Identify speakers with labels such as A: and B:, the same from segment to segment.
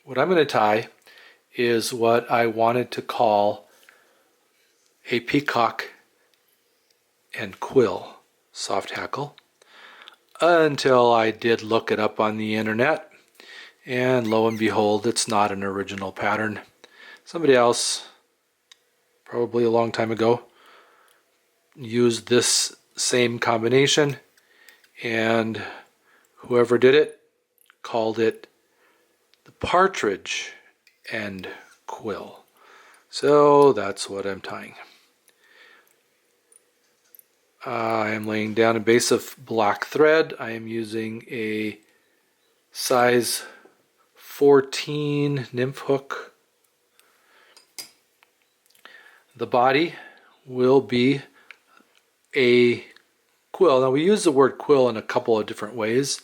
A: What I'm going to tie is what I wanted to call a peacock and quill soft hackle until I did look it up on the internet, and lo and behold, it's not an original pattern. Somebody else, probably a long time ago, used this same combination, and whoever did it called it the Partridge and Quill. So that's what I'm tying. I am laying down a base of black thread. I am using a size 14 nymph hook. The body will be a quill. Now we use the word quill in a couple of different ways.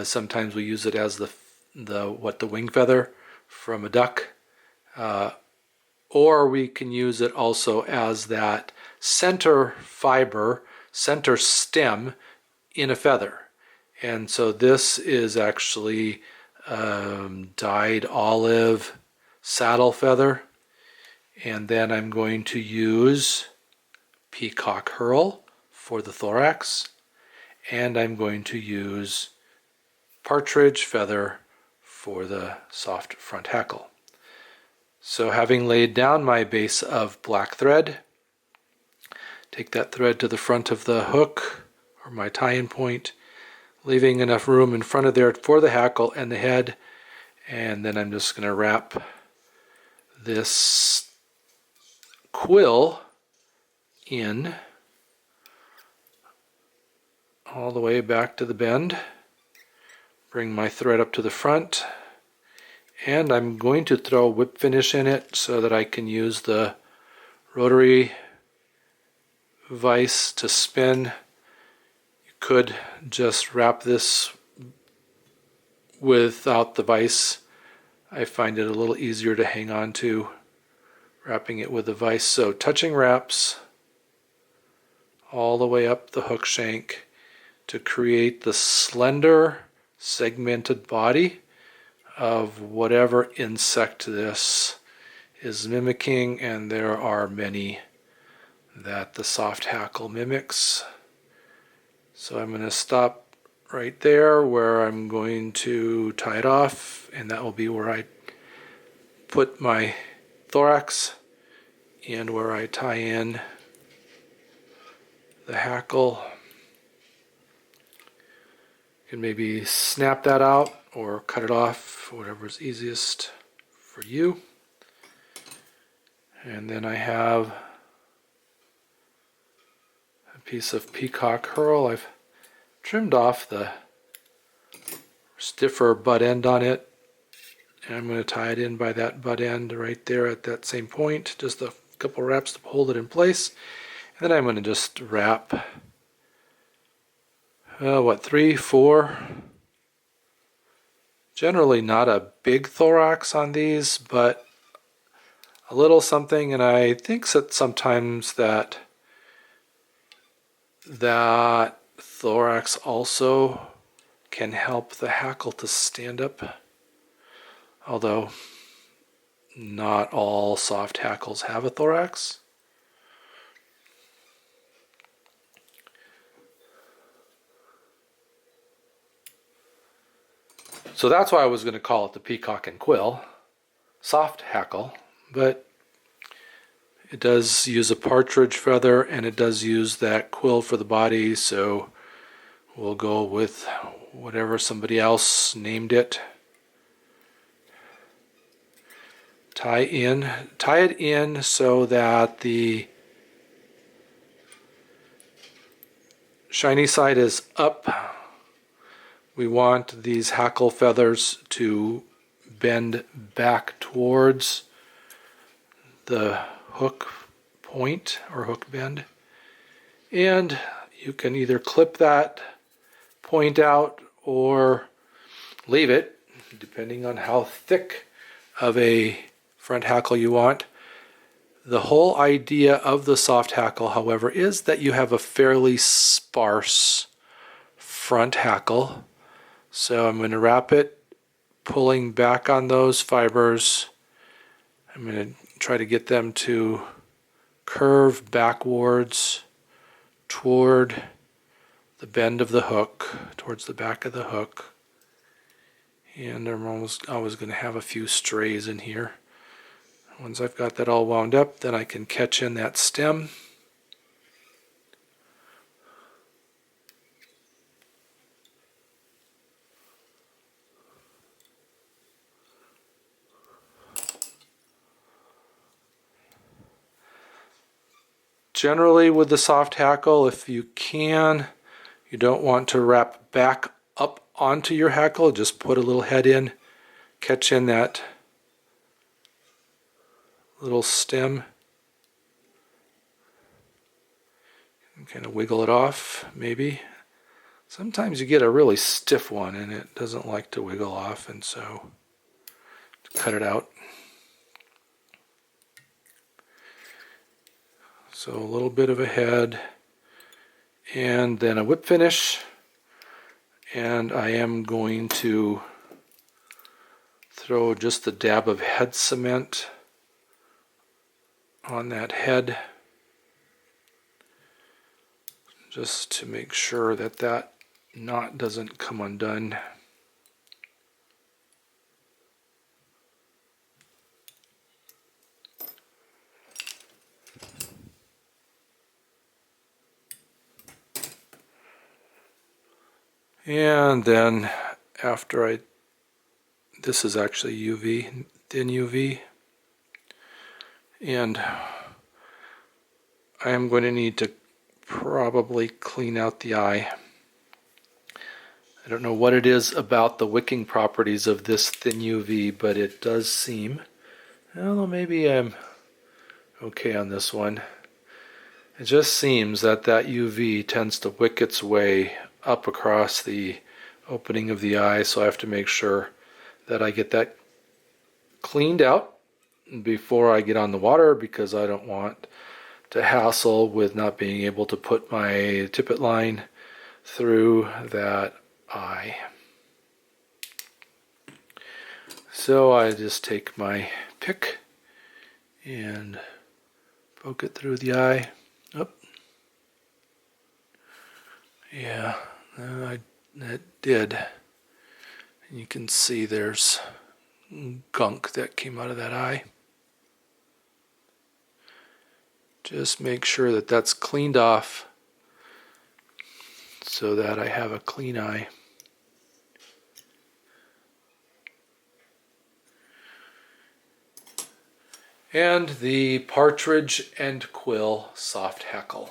A: Sometimes we use it as the wing feather from a duck, or we can use it also as that center fiber, center stem in a feather. And so this is actually dyed olive saddle feather, and then I'm going to use peacock herl for the thorax, and I'm going to use partridge feather for the soft front hackle. So having laid down my base of black thread, take that thread to the front of the hook or my tie-in point, leaving enough room in front of there for the hackle and the head, and then I'm just going to wrap this quill in all the way back to the bend. Bring my thread up to the front, and I'm going to throw a whip finish in it so that I can use the rotary vise to spin. You could just wrap this without the vise. I find it a little easier to hang on to wrapping it with the vise. So touching wraps all the way up the hook shank to create the slender segmented body of whatever insect this is mimicking, and there are many that the soft hackle mimics. So I'm going to stop right there where I'm going to tie it off, and that will be where I put my thorax and where I tie in the hackle. You can maybe snap that out or cut it off, whatever is easiest for you. And then I have a piece of peacock herl. I've trimmed off the stiffer butt end on it, and I'm going to tie it in by that butt end right there at that same point, just a couple wraps to hold it in place. And then I'm going to just wrap 3, 4. Generally not a big thorax on these, but a little something, and I think that sometimes that thorax also can help the hackle to stand up, although not all soft hackles have a thorax. So that's why I was going to call it the peacock and quill soft hackle, but it does use a partridge feather and it does use that quill for the body, so we'll go with whatever somebody else named it. Tie it in so that the shiny side is up. We want these hackle feathers to bend back towards the hook point or hook bend, and you can either clip that point out or leave it, depending on how thick of a front hackle you want. The whole idea of the soft hackle, however, is that you have a fairly sparse front hackle. So I'm going to wrap it, pulling back on those fibers. I'm going to try to get them to curve backwards toward the bend of the hook, towards the back of the hook. And I'm always going to have a few strays in here. Once I've got that all wound up, then I can catch in that stem. Generally with the soft hackle, if you can, you don't want to wrap back up onto your hackle, just put a little head in, catch in that little stem, and kind of wiggle it off, maybe. Sometimes you get a really stiff one and it doesn't like to wiggle off, and so cut it out. So a little bit of a head, and then a whip finish, and I am going to throw just a dab of head cement on that head, just to make sure that that knot doesn't come undone. And then after this is actually UV, thin UV, and I am going to need to probably clean out the eye. I don't know what it is about the wicking properties of this thin UV, but it does seem, well, maybe I'm okay on this one. It just seems that that UV tends to wick its way up across the opening of the eye, so I have to make sure that I get that cleaned out before I get on the water, because I don't want to hassle with not being able to put my tippet line through that eye. So I just take my pick and poke it through the eye. Oh. Yeah, that did. And you can see there's gunk that came out of that eye. Just make sure that that's cleaned off so that I have a clean eye. And the Partridge and Quill soft hackle.